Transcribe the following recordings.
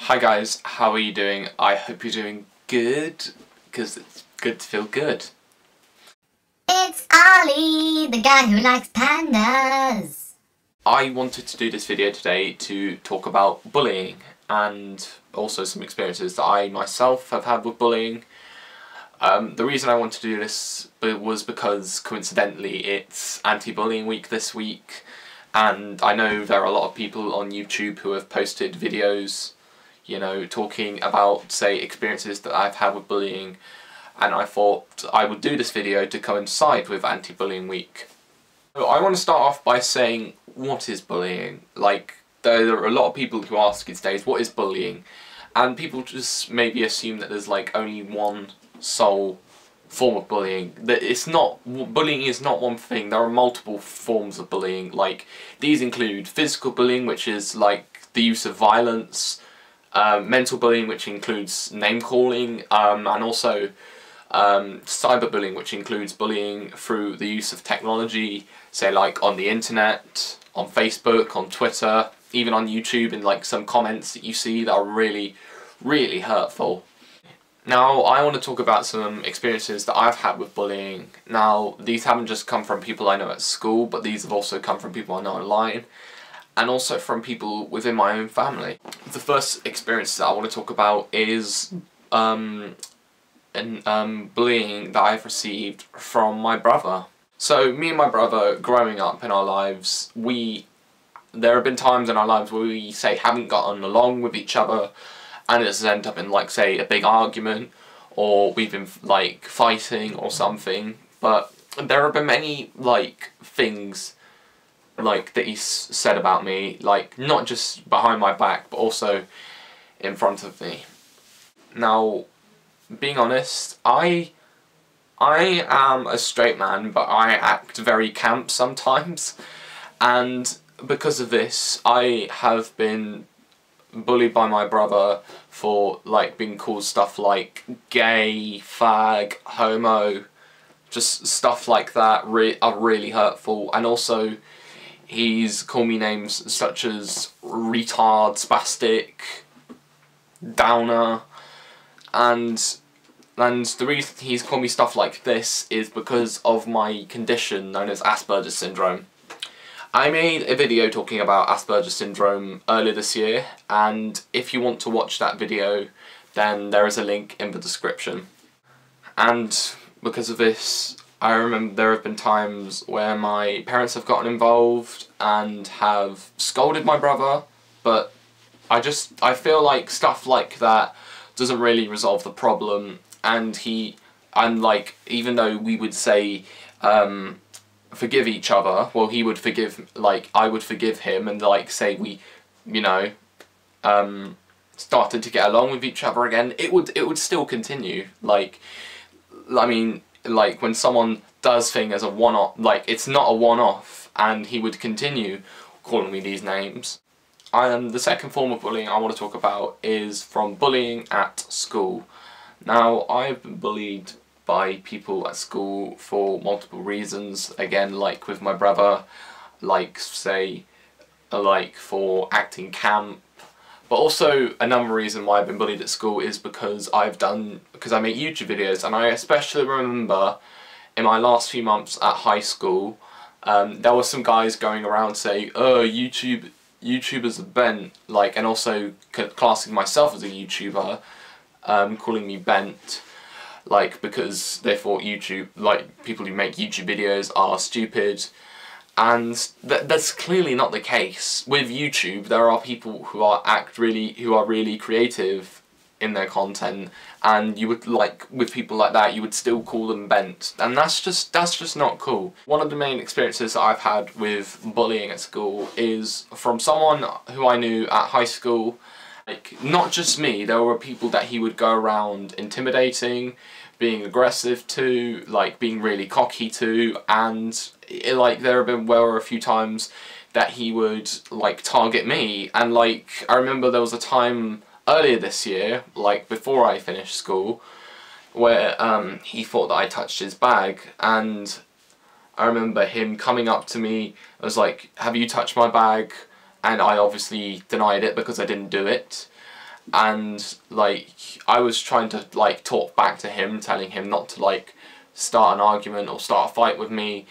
Hi guys, how are you doing? I hope you're doing good, because it's good to feel good. It's Ollie, the guy who likes pandas. I wanted to do this video today to talk about bullying and also some experiences that I myself have had with bullying. The reason I wanted to do this was because coincidentally it's anti-bullying week this week, and I know there are a lot of people on YouTube who have posted videos, you know, talking about, say, experiences that I've had with bullying, and I thought I would do this video to coincide with anti-bullying week. So I want to start off by saying, what is bullying? Like, there are a lot of people who ask these days, what is bullying? And people just maybe assume that there's like only one sole form of bullying. That it's not, bullying is not one thing, there are multiple forms of bullying. Like, these include physical bullying, which is like the use of violence, mental bullying, which includes name-calling, and also cyberbullying, which includes bullying through the use of technology, say like on the internet, on Facebook, on Twitter, even on YouTube, and like some comments that you see that are really, really hurtful. Now, I want to talk about some experiences that I've had with bullying. Now, these haven't just come from people I know at school, but these have also come from people I know online, and also from people within my own family. The first experience that I want to talk about is bullying that I've received from my brother. So, me and my brother, growing up in our lives, there have been times in our lives where we, say, haven't gotten along with each other, and it's ended up in, like, say, a big argument, or we've been, like, fighting or something. But there have been many, like, things, like, that he's said about me, like, not just behind my back, but also in front of me. Now, being honest, I am a straight man, but I act very camp sometimes, and because of this, I have been bullied by my brother for, like, being called stuff like gay, fag, homo, just stuff like that are really hurtful. And also, he's called me names such as retard, spastic, downer, and the reason he's called me stuff like this is because of my condition known as Asperger's syndrome. I made a video talking about Asperger's syndrome earlier this year, and if you want to watch that video, then there is a link in the description. And because of this, I remember there have been times where my parents have gotten involved and have scolded my brother, but I feel like stuff like that doesn't really resolve the problem, and like, even though we would say, forgive each other, well, he would forgive, like, I would forgive him, and, like, say we, you know, started to get along with each other again, it would still continue. Like, I mean, like, when someone does thing as a one-off, like, it's not a one-off, and he would continue calling me these names. The second form of bullying I want to talk about is from bullying at school. Now, I've been bullied by people at school for multiple reasons. Again, like with my brother, like, say, like, for acting camp. But also, another reason why I've been bullied at school is because I make YouTube videos, and I especially remember in my last few months at high school, there were some guys going around saying, oh, YouTubers are bent, like, and also classing myself as a YouTuber, calling me bent, like, because they thought YouTube, like, people who make YouTube videos are stupid, and that's clearly not the case. With YouTube, there are people who are really creative in their content, and you would, like, with people like that, you would still call them bent, and that's just not cool. One of the main experiences that I've had with bullying at school is from someone who I knew at high school. Like, not just me, there were people that he would go around intimidating, being aggressive to, like, being really cocky to, and like, there were a few times that he would, like, target me. And, like, I remember there was a time earlier this year, like, before I finished school, where he thought that I touched his bag, and I remember him coming up to me, I was like, have you touched my bag? And I obviously denied it because I didn't do it. and like I was trying to like talk back to him, telling him not to like start an argument or start a fight with me,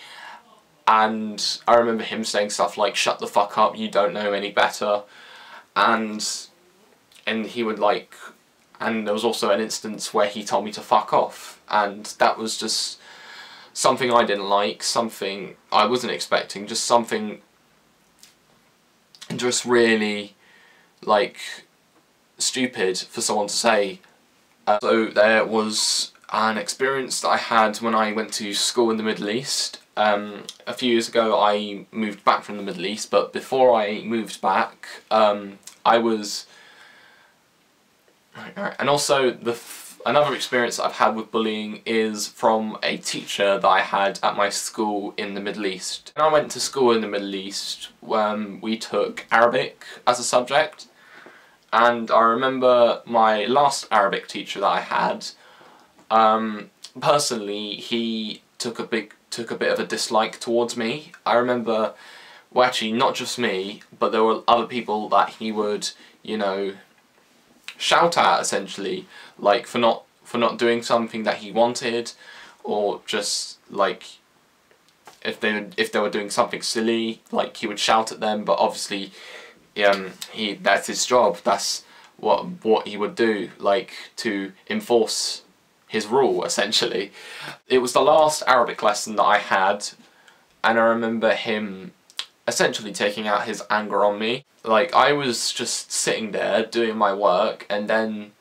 and I remember him saying stuff like, "Shut the fuck up, you don't know any better," and he would like, and there was also an instance where he told me to fuck off, and that was just something I didn't like, something I wasn't expecting, just something just really like stupid for someone to say. So there was an experience that I had when I went to school in the Middle East. A few years ago I moved back from the Middle East, but before I moved back I was... And also another experience I've had with bullying is from a teacher that I had at my school in the Middle East. When I went to school in the Middle East, we took Arabic as a subject, and I remember my last Arabic teacher that I had, personally he took a bit of a dislike towards me. I remember, well actually not just me, but there were other people that he would, you know, shout at essentially, like for not doing something that he wanted, or just like if they were doing something silly, like he would shout at them. But obviously that's his job, that's what he would do, like to enforce his rule essentially. It was the last Arabic lesson that I had, and I remember him essentially taking out his anger on me. Like I was just sitting there doing my work, and then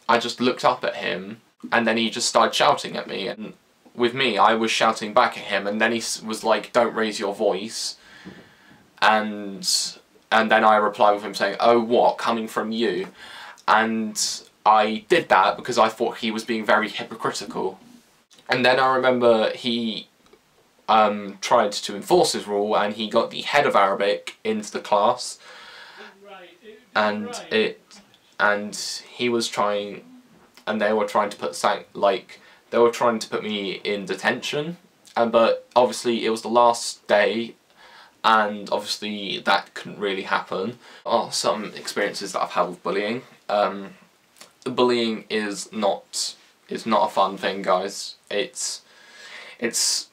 I just looked up at him, and then he just started shouting at me, and with me I was shouting back at him, and then he was like, "Don't raise your voice," and then I replied with him saying, "Oh what, coming from you?" And I did that because I thought he was being very hypocritical. And then I remember he tried to enforce his rule, and he got the head of Arabic into the class, and he was trying, and they were trying to put me in detention, but obviously it was the last day, and obviously that couldn't really happen. Some experiences that I've had with bullying. Bullying is not a fun thing, guys. It's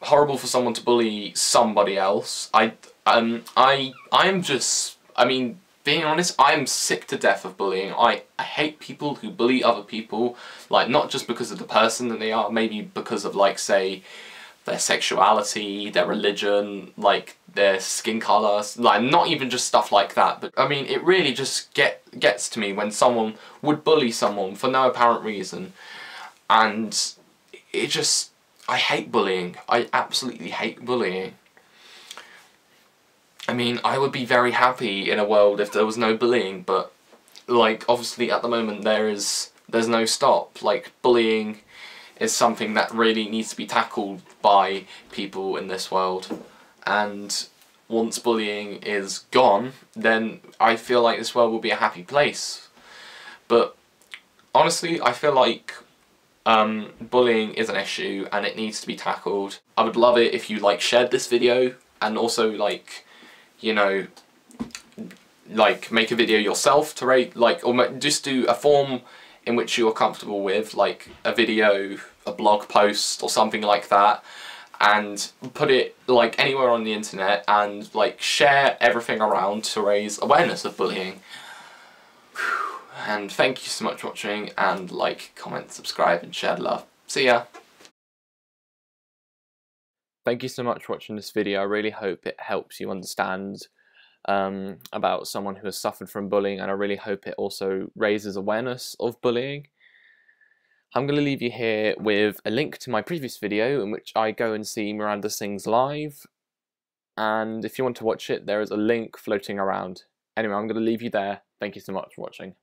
horrible for someone to bully somebody else. I am just, I mean, being honest, I am sick to death of bullying. I hate people who bully other people, like not just because of the person that they are, maybe because of like, say, their sexuality, their religion, like their skin colour, like not even just stuff like that, but I mean it really just gets to me when someone would bully someone for no apparent reason, and it just, I hate bullying. I absolutely hate bullying. I mean, I would be very happy in a world if there was no bullying, but like obviously at the moment there's no stop. Like bullying is something that really needs to be tackled by people in this world, and once bullying is gone, then I feel like this world will be a happy place. But honestly, I feel like bullying is an issue and it needs to be tackled. I would love it if you like shared this video, and also like, you know, like make a video yourself to rate, like, or just do a form in which you are comfortable with, like a video, a blog post or something like that, and put it like anywhere on the internet, and like share everything around to raise awareness of bullying. And thank you so much for watching, and like, comment, subscribe and share the love. See ya! Thank you so much for watching this video. I really hope it helps you understand about someone who has suffered from bullying, and I really hope it also raises awareness of bullying. I'm going to leave you here with a link to my previous video in which I go and see Miranda sings live, and if you want to watch it, there is a link floating around. Anyway, I'm going to leave you there. Thank you so much for watching.